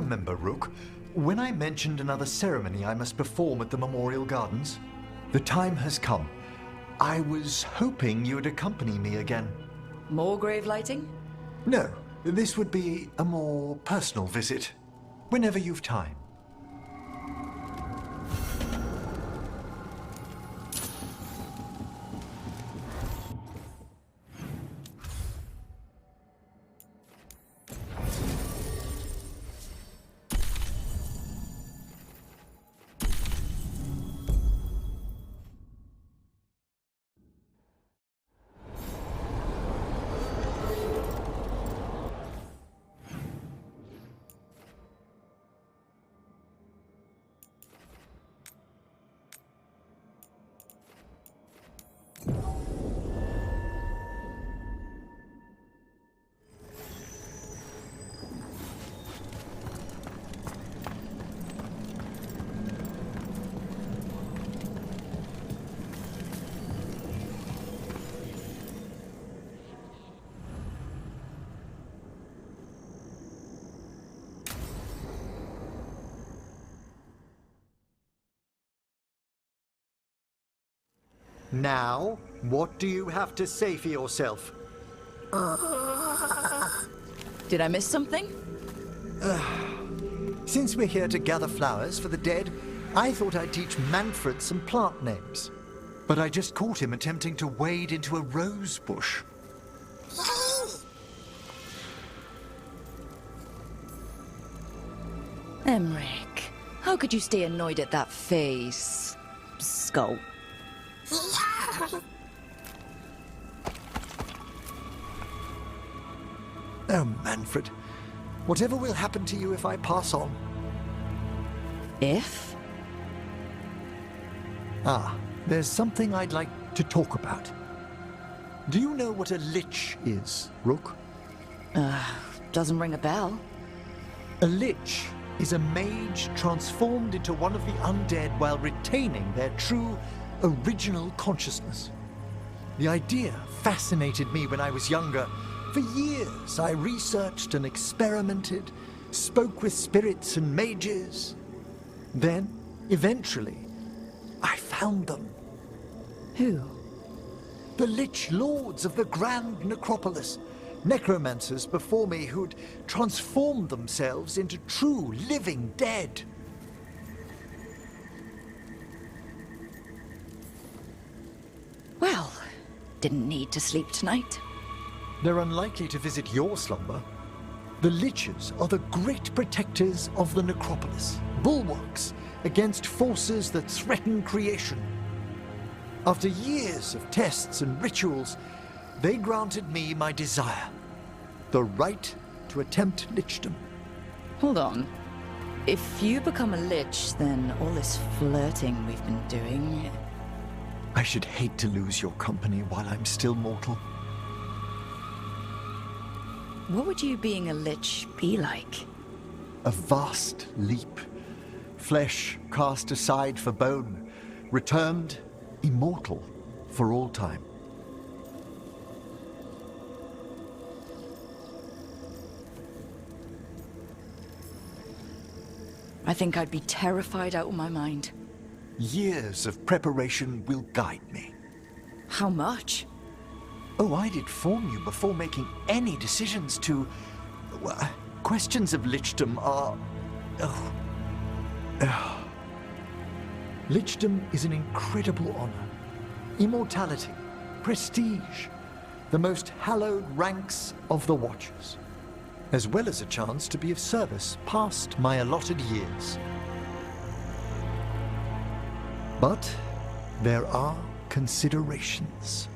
remember, Rook, when I mentioned another ceremony I must perform at the Memorial Gardens? The time has come. I was hoping you would accompany me again. More grave lighting? No, this would be a more personal visit. Whenever you've time. Now, what do you have to say for yourself? Did I miss something? Since we're here to gather flowers for the dead, I thought I'd teach Manfred some plant names. But I just caught him attempting to wade into a rose bush. Emmerich, how could you stay annoyed at that face? Skull. Oh, Manfred. Whatever will happen to you if I pass on? If? Ah, there's something I'd like to talk about. Do you know what a lich is, Rook? Doesn't ring a bell. A lich is a mage transformed into one of the undead while retaining their true, original consciousness. The idea fascinated me when I was younger. For years, I researched and experimented, spoke with spirits and mages. Then, eventually, I found them. Who? The Lich Lords of the Grand Necropolis. Necromancers before me who'd transformed themselves into true living dead. Well, didn't need to sleep tonight. They're unlikely to visit your slumber. The Liches are the great protectors of the Necropolis, bulwarks against forces that threaten creation. After years of tests and rituals, they granted me my desire, the right to attempt lichdom. Hold on. If you become a lich, then all this flirting we've been doing... I should hate to lose your company while I'm still mortal. What would you being a lich be like? A vast leap. Flesh cast aside for bone, returned immortal for all time. I think I'd be terrified out of my mind. Years of preparation will guide me. How much? Oh, I'd inform you before making any decisions to... questions of lichdom are... Lichdom is an incredible honor. Immortality, prestige, the most hallowed ranks of the Watchers, as well as a chance to be of service past my allotted years. But there are considerations.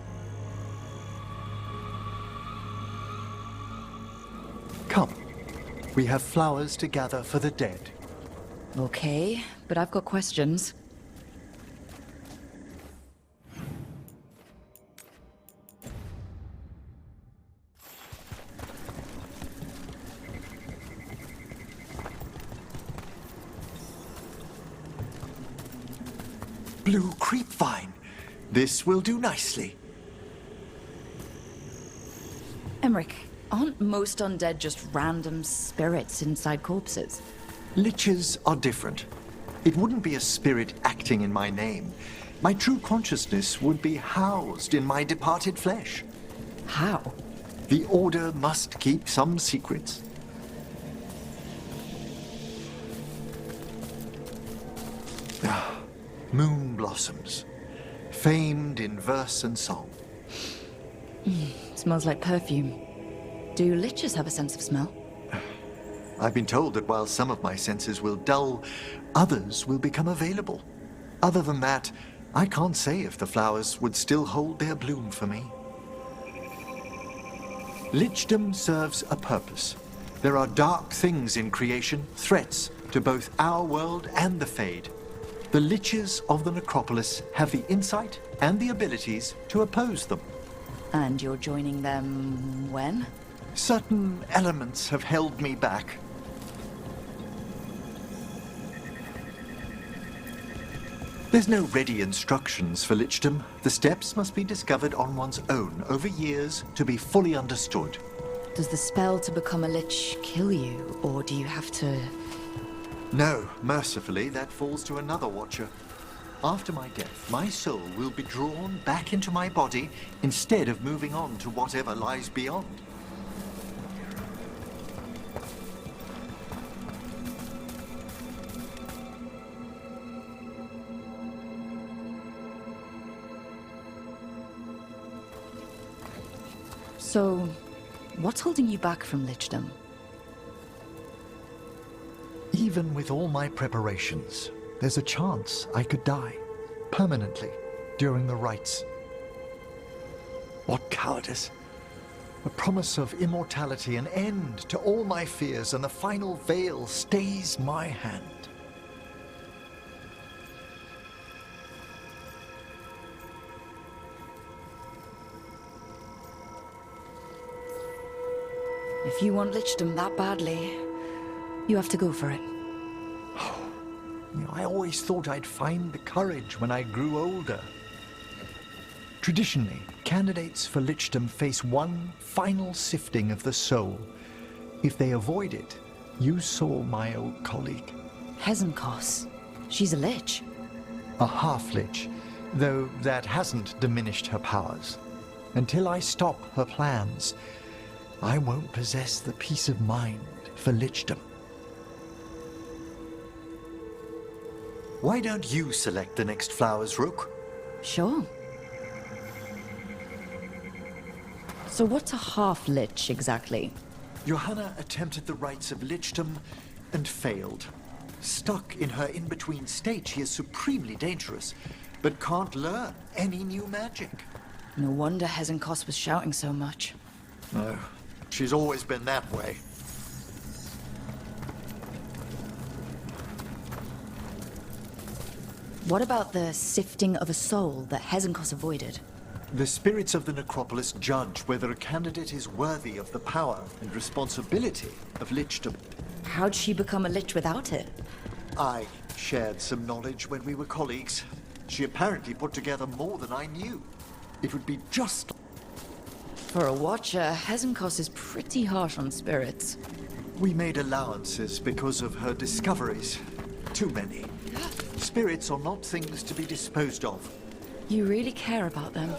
Come, we have flowers to gather for the dead. Okay, but I've got questions. Blue creepvine. This will do nicely. Emmerich, aren't most undead just random spirits inside corpses? Liches are different. It wouldn't be a spirit acting in my name. My true consciousness would be housed in my departed flesh. How? The Order must keep some secrets. Moon blossoms, famed in verse and song. Smells like perfume. Do liches have a sense of smell? I've been told that while some of my senses will dull, others will become available. Other than that, I can't say if the flowers would still hold their bloom for me. Lichdom serves a purpose. There are dark things in creation, threats to both our world and the Fade. The Liches of the Necropolis have the insight and the abilities to oppose them. And you're joining them when? Certain elements have held me back. There's no ready instructions for Lichdom. The steps must be discovered on one's own over years to be fully understood. Does the spell to become a lich kill you, or do you have to... No, mercifully, that falls to another watcher. After my death, my soul will be drawn back into my body instead of moving on to whatever lies beyond. So, what's holding you back from lichdom? Even with all my preparations, there's a chance I could die permanently during the rites. What cowardice! A promise of immortality, an end to all my fears, and the final veil stays my hand. If you want lichdom that badly, you have to go for it. I always thought I'd find the courage when I grew older. Traditionally, candidates for lichdom face one final sifting of the soul. If they avoid it, you saw my old colleague. Hezenkos. She's a lich. A half-lich, though that hasn't diminished her powers. Until I stop her plans, I won't possess the peace of mind for lichdom. Why don't you select the next flowers, Rook? Sure. So what's a half-lich exactly? Johanna attempted the rites of lichdom and failed. Stuck in her in-between state, she is supremely dangerous, but can't learn any new magic. No wonder Hezenkos was shouting so much. No, she's always been that way. What about the sifting of a soul that Hezenkos avoided? The spirits of the Necropolis judge whether a candidate is worthy of the power and responsibility of lichdom. How'd she become a lich without it? I shared some knowledge when we were colleagues. She apparently put together more than I knew. It would be just... For a watcher, Hezenkos is pretty harsh on spirits. We made allowances because of her discoveries. Too many. Spirits are not things to be disposed of. You really care about them.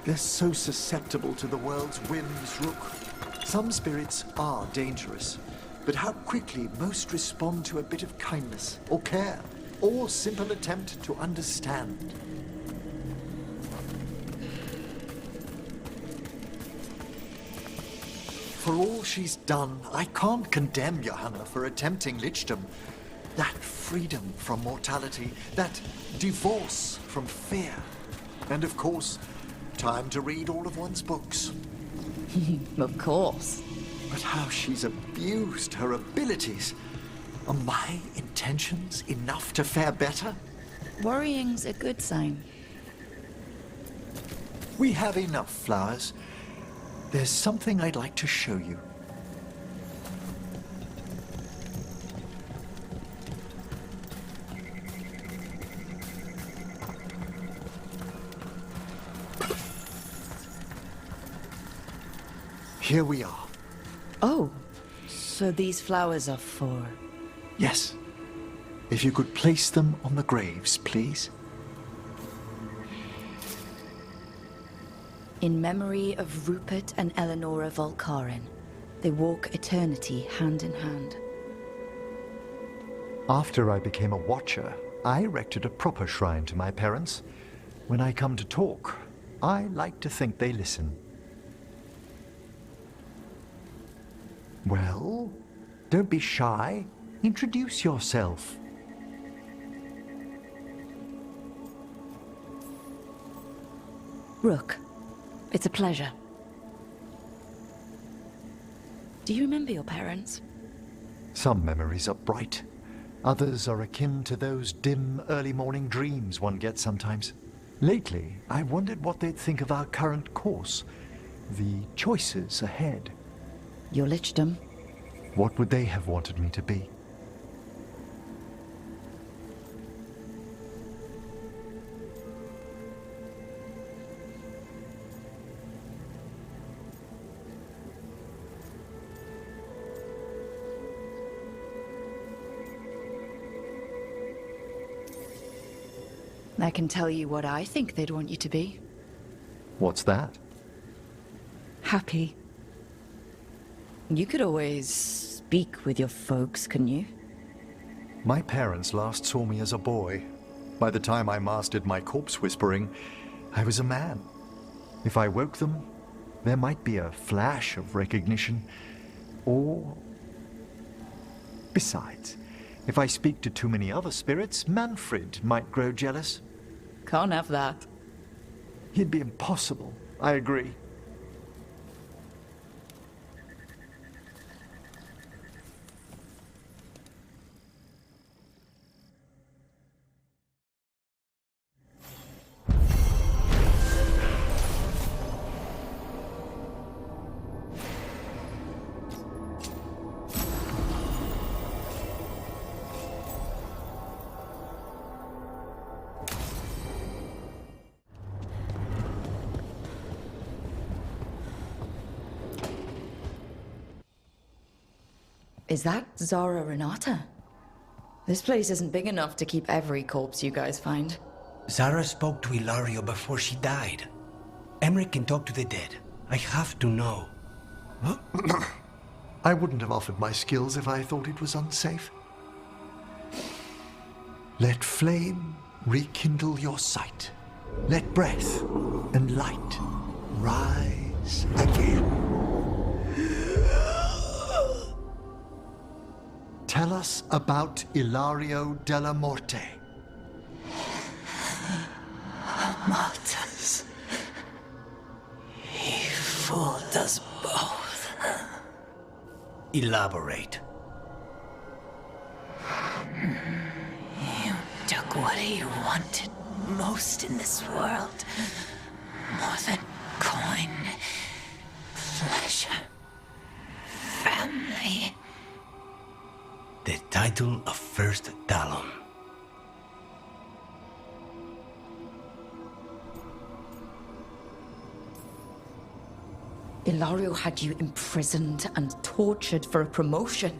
They're so susceptible to the world's whims, Rook. Some spirits are dangerous, but how quickly most respond to a bit of kindness, or care, or simple attempt to understand. For all she's done, I can't condemn Johanna for attempting lichdom. That freedom from mortality, that divorce from fear. And of course, time to read all of one's books. Of course. But how she's abused her abilities. Are my intentions enough to fare better? Worrying's a good sign. We have enough flowers. There's something I'd like to show you. Here we are. Oh, so these flowers are for Yes. If you could place them on the graves, please. In memory of Rupert and Eleonora Volcarin, they walk eternity hand in hand. After I became a watcher, I erected a proper shrine to my parents. When I come to talk, I like to think they listen. Well, don't be shy. Introduce yourself. Rook, it's a pleasure. Do you remember your parents? Some memories are bright. Others are akin to those dim, early morning dreams one gets sometimes. Lately, I wondered what they'd think of our current course, the choices ahead. Your lichdom? What would they have wanted me to be? I can tell you what I think they'd want you to be. What's that? Happy. You could always speak with your folks, couldn't you? My parents last saw me as a boy. By the time I mastered my corpse whispering, I was a man. If I woke them, there might be a flash of recognition, or... Besides, if I speak to too many other spirits, Manfred might grow jealous. Can't have that. He'd be impossible, I agree. Is that Zara Renata? This place isn't big enough to keep every corpse you guys find. Zara spoke to Ilario before she died. Emmerich can talk to the dead. I have to know. I wouldn't have offered my skills if I thought it was unsafe. Let flame rekindle your sight. Let breath and light rise again. Tell us about Ilario della Morte. Martyrs. He fooled us both. Elaborate. You took what he wanted most in this world. More than coin, pleasure, family. The title of First Talon. Ilario had you imprisoned and tortured for a promotion.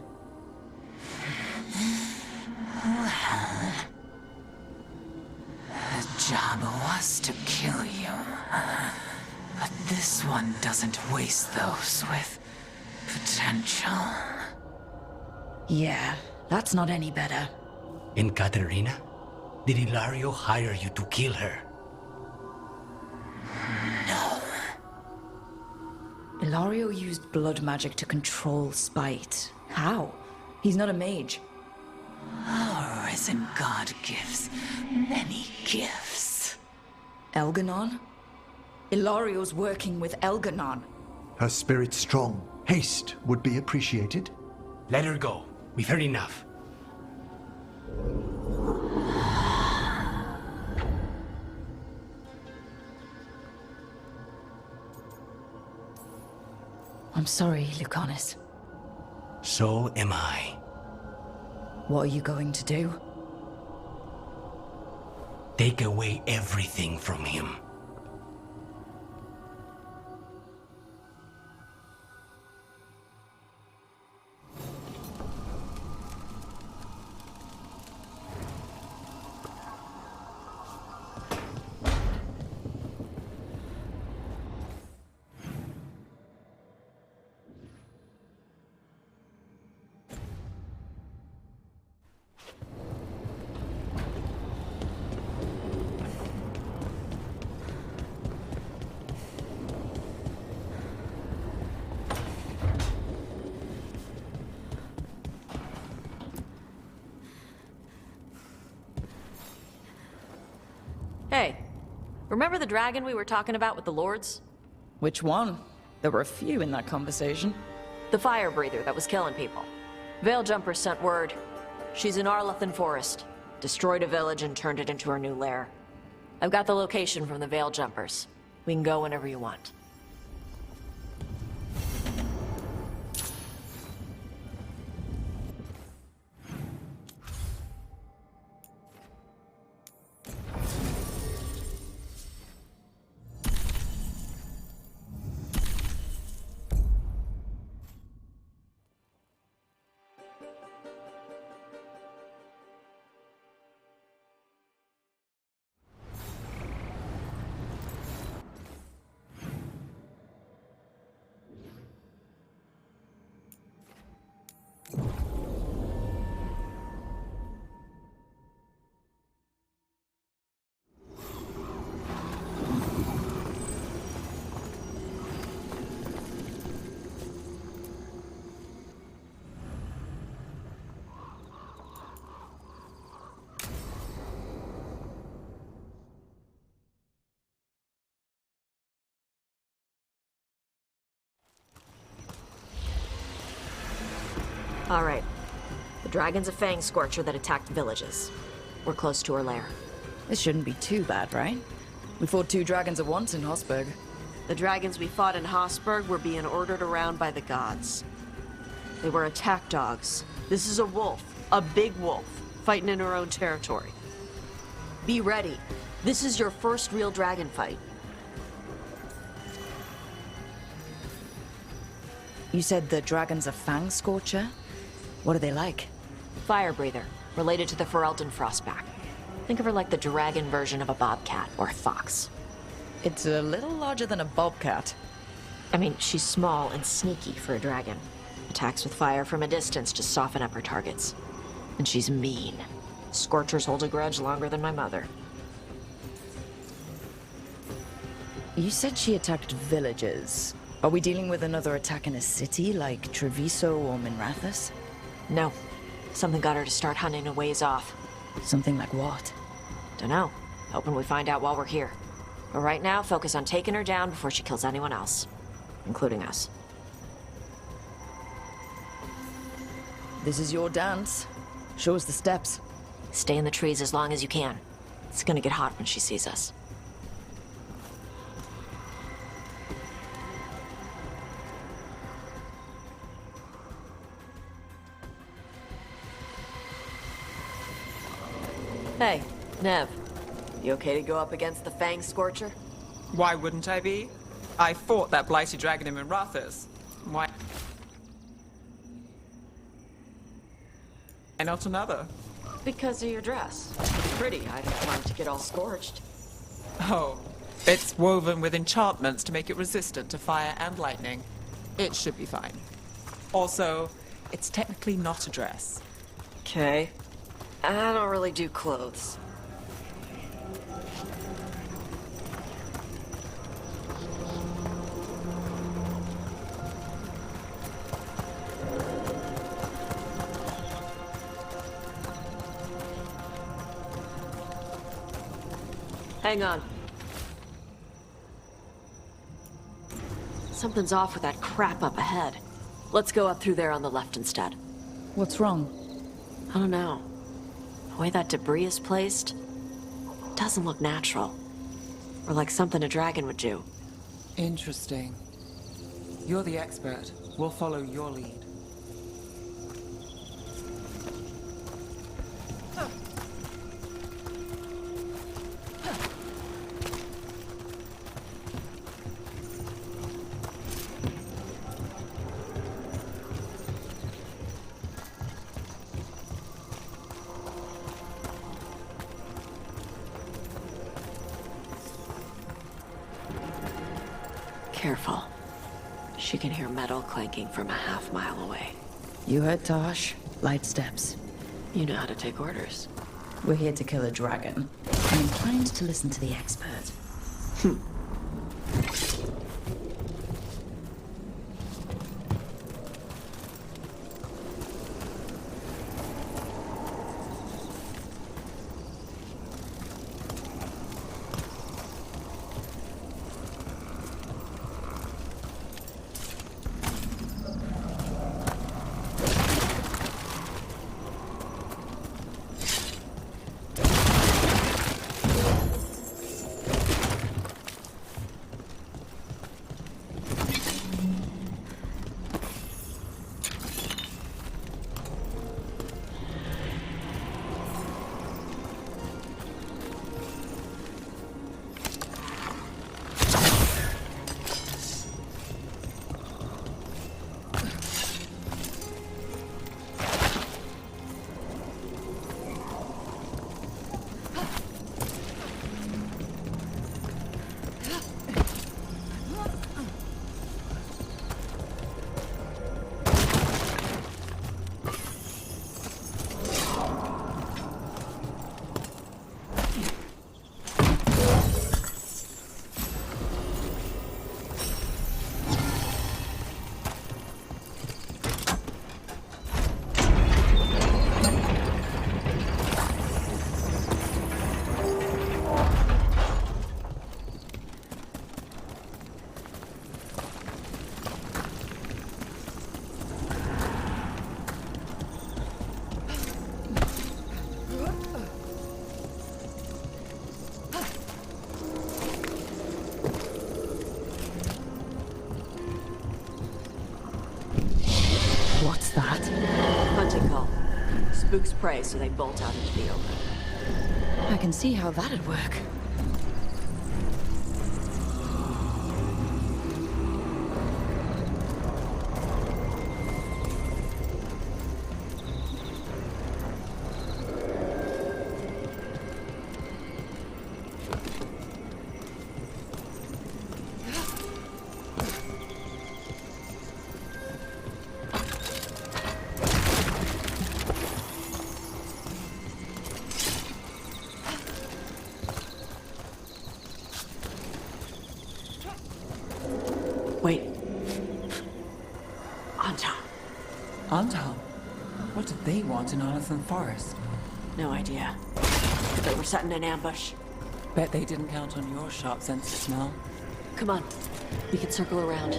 The job was to kill you. But this one doesn't waste those with potential. Yeah, that's not any better. And Katerina? Did Ilario hire you to kill her? No. Ilario used blood magic to control spite. How? He's not a mage. Our risen god gives many gifts. Elganon? Ilario's working with Elganon. Her spirit strong. Haste would be appreciated. Let her go. We've heard enough. I'm sorry, Lucanus. So am I. What are you going to do? Take away everything from him. Hey, remember the dragon we were talking about with the lords? Which one? There were a few in that conversation. The fire breather that was killing people. Veiljumpers sent word. She's in Arlethan Forest. Destroyed a village and turned it into her new lair. I've got the location from the Veiljumpers. We can go whenever you want. Alright. The dragon's a fang scorcher that attacked villages. We're close to her lair. This shouldn't be too bad, right? We fought 2 dragons at once in Hosberg. The dragons we fought in Hosberg were being ordered around by the gods. They were attack dogs. This is a wolf. A big wolf. Fighting in her own territory. Be ready. This is your first real dragon fight. You said the dragon's a fang scorcher? What are they like? Fire breather. Related to the Ferelden Frostback. Think of her like the dragon version of a bobcat or a fox. It's a little larger than a bobcat. I mean, she's small and sneaky for a dragon. Attacks with fire from a distance to soften up her targets. And she's mean. Scorchers hold a grudge longer than my mother. You said she attacked villages. Are we dealing with another attack in a city like Treviso or Minrathous? No. Something got her to start hunting a ways off. Something like what? Dunno. Hoping we find out while we're here. But right now, focus on taking her down before she kills anyone else. Including us. This is your dance. Show us the steps. Stay in the trees as long as you can. It's gonna get hot when she sees us. Hey, Nev. You okay to go up against the Fang Scorcher? Why wouldn't I be? I fought that blighty dragon in Minrathous. Why not another? Because of your dress. It's pretty. I don't want it to get all scorched. Oh, it's woven with enchantments to make it resistant to fire and lightning. It should be fine. Also, it's technically not a dress. Okay. I don't really do clothes. Hang on. Something's off with that crap up ahead. Let's go up through there on the left instead. What's wrong? I don't know. The way that debris is placed doesn't look natural. Or like something a dragon would do. Interesting. You're the expert. We'll follow your lead. Careful. She can hear metal clanking from a half-mile away. You heard Tosh. Light steps. You know how to take orders. We're here to kill a dragon. I'm inclined to listen to the expert. spooks prey, so they bolt out into the open. I can see how that'd work. Wait. Anton. Anton? What did they want in Arlington Forest? No idea. They were setting an ambush. Bet they didn't count on your sharp sense of smell. Come on. We can circle around.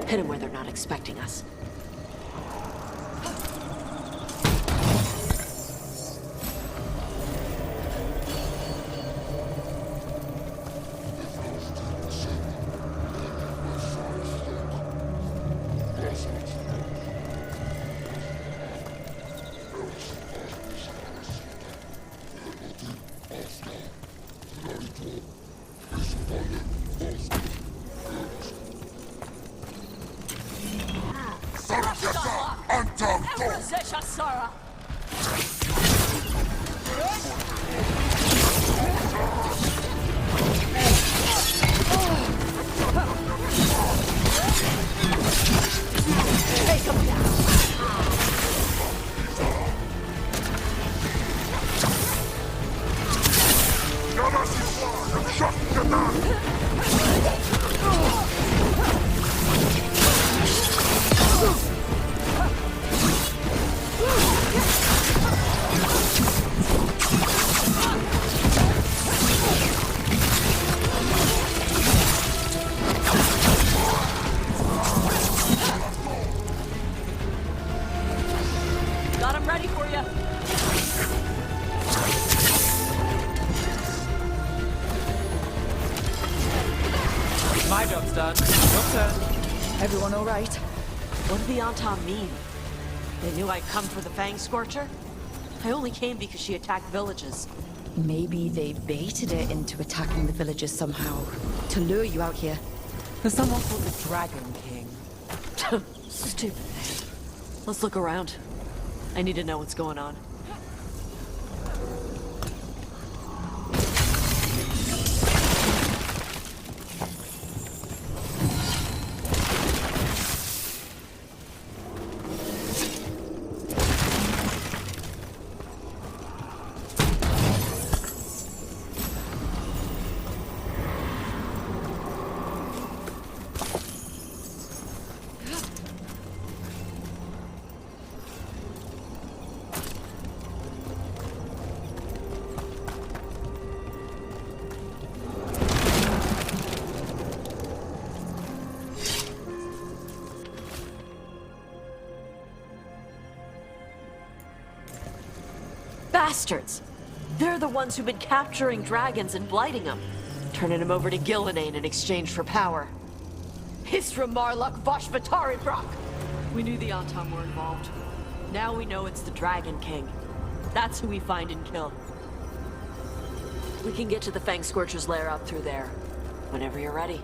Hit them where they're not expecting us. My job's done. Your turn. Everyone all right? What did the Anton mean? They knew I'd come for the Fang Scorcher? I only came because she attacked villages. Maybe they baited it into attacking the villagers somehow, to lure you out here. There's someone called the Dragon King. Stupid. Let's look around. I need to know what's going on. Bastards! They're the ones who've been capturing dragons and blighting them, turning them over to Gillinane in exchange for power. Hisra Marluk Vashvatari Brock! We knew the Anton were involved. Now we know it's the Dragon King. That's who we find and kill. We can get to the Fang Scorcher's lair out through there, whenever you're ready.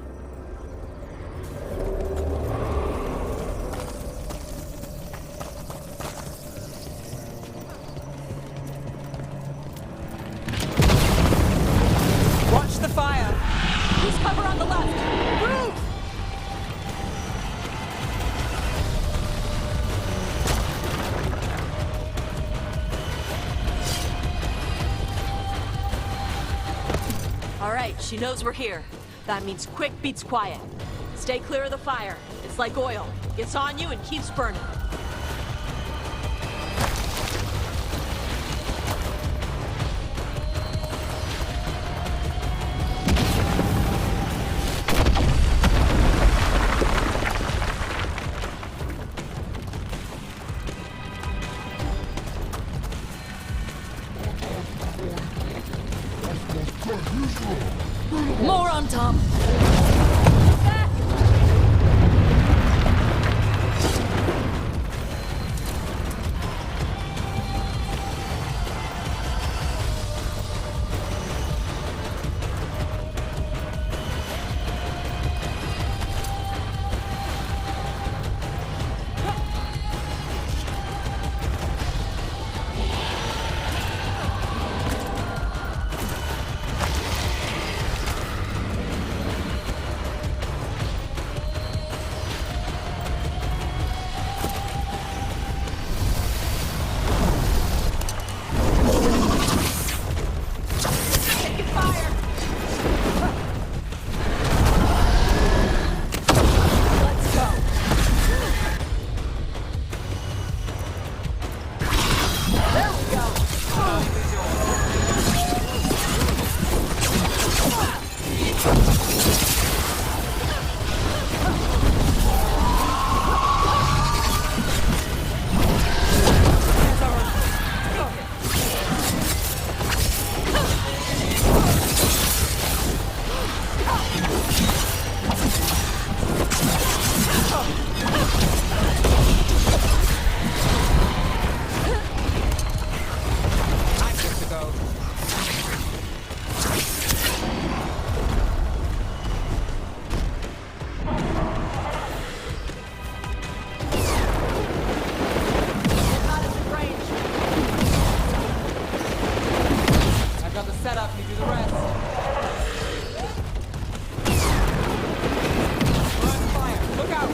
Watch the fire! Please cover on the left! Move! All right, she knows we're here. That means quick beats quiet. Stay clear of the fire. It's like oil. It's on you and keeps burning. More on top! setup, you do the rest. We're on fire. Look out!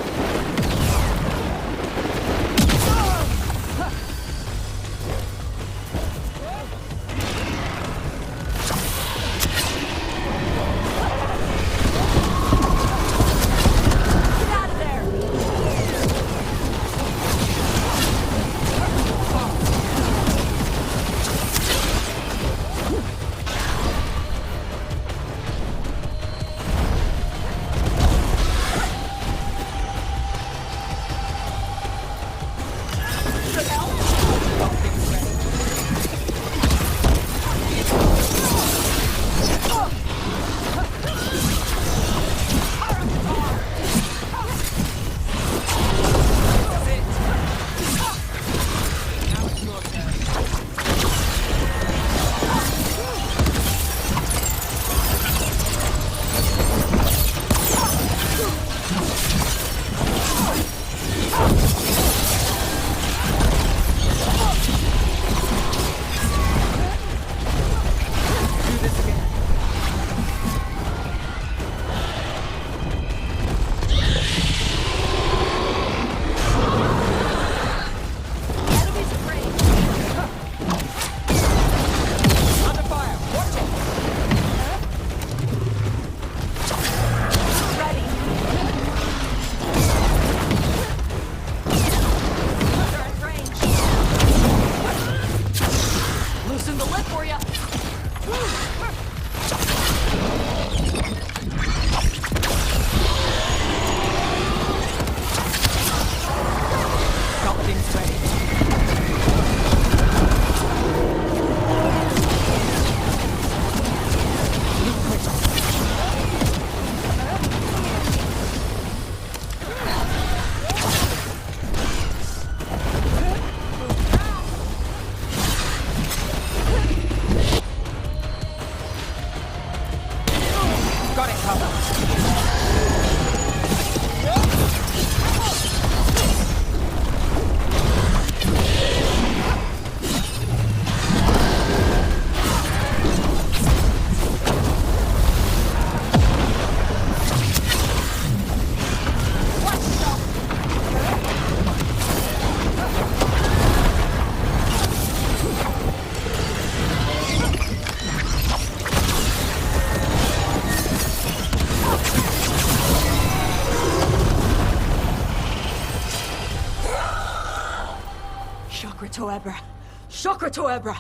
Chakra Toebra!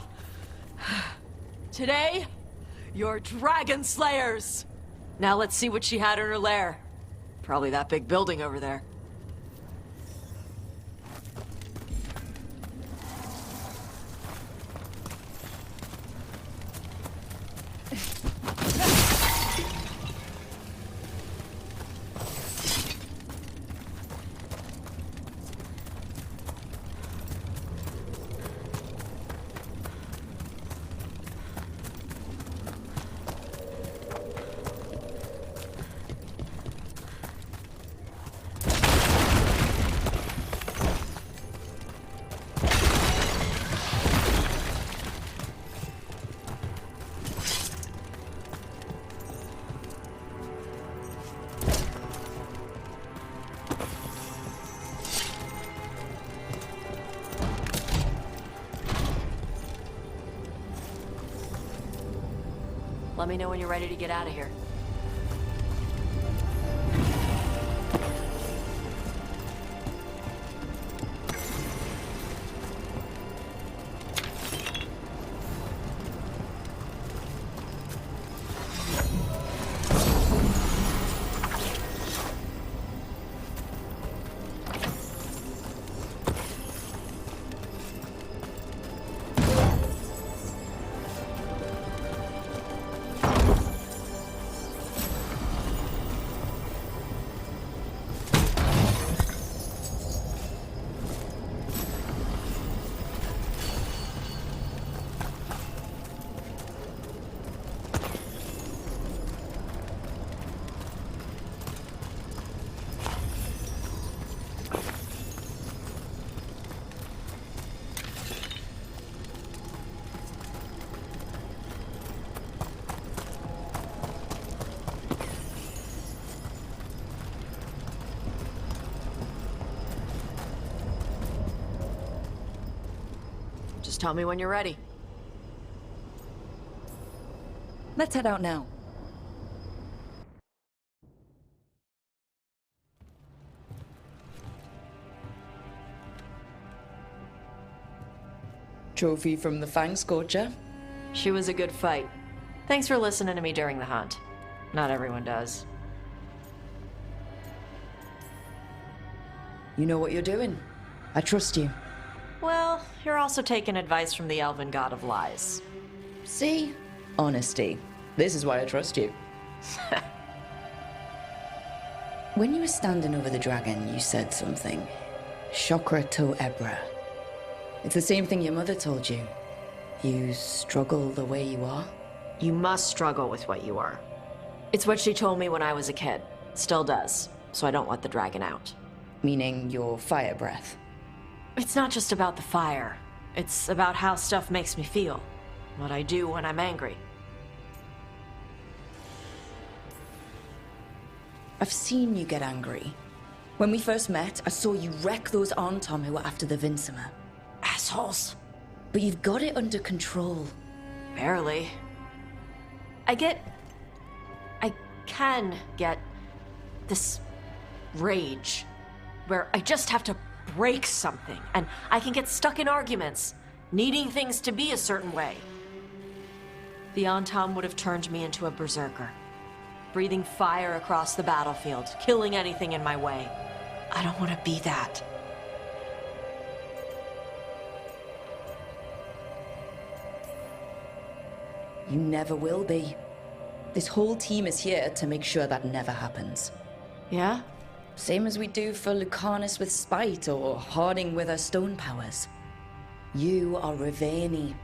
Today, you're Dragon Slayers! Now let's see what she had in her lair. Probably that big building over there. Let me know when you're ready to get out of here. Just tell me when you're ready. Let's head out now. Trophy from the Fang Scorcher. She was a good fight. Thanks for listening to me during the hunt. Not everyone does. You know what you're doing. I trust you. Well, you're also taking advice from the elven god of lies. See? Honesty. This is why I trust you. When you were standing over the dragon, you said something. Chakra to Ebra. It's the same thing your mother told you. You struggle the way you are. You must struggle with what you are. It's what she told me when I was a kid. Still does, so I don't let the dragon out. Meaning your fire breath. It's not just about the fire. It's about how stuff makes me feel. What I do when I'm angry. I've seen you get angry. When we first met, I saw you wreck those Antom who were after the Vincimer. Assholes. But you've got it under control. Barely. I can get this rage where I just have to break something and I can get stuck in arguments, needing things to be a certain way. The Antom would have turned me into a berserker, breathing fire across the battlefield, killing anything in my way. I don't want to be that. You never will be. This whole team is here to make sure that never happens. Yeah? Same as we do for Lucanus with spite or Harding with her stone powers. You are Raveni.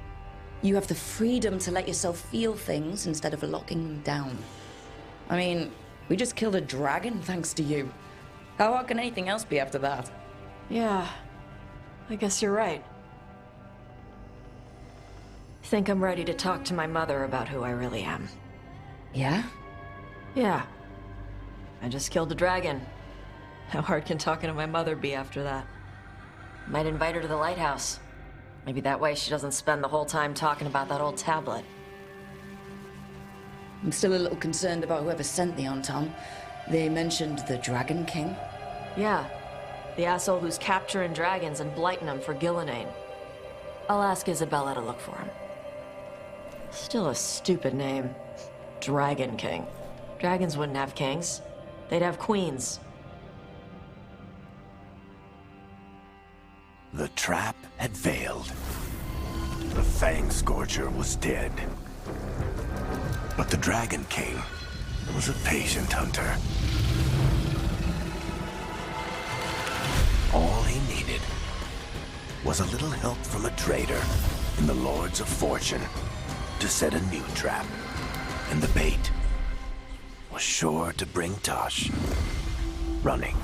You have the freedom to let yourself feel things instead of locking them down. I mean, we just killed a dragon thanks to you. How hard can anything else be after that? Yeah. I guess you're right. Think I'm ready to talk to my mother about who I really am. Yeah? Yeah. I just killed a dragon. How hard can talking to my mother be after that? Might invite her to the lighthouse. Maybe that way she doesn't spend the whole time talking about that old tablet. I'm still a little concerned about whoever sent the Antom. They mentioned the Dragon King. Yeah. The asshole who's capturing dragons and blighting them for Gillenane. I'll ask Isabella to look for him. Still a stupid name. Dragon King. Dragons wouldn't have kings. They'd have queens. The trap had failed. The Fang Scorcher was dead. But the Dragon King was a patient hunter. All he needed was a little help from a trader in the Lords of Fortune to set a new trap. And the bait was sure to bring Tosh running.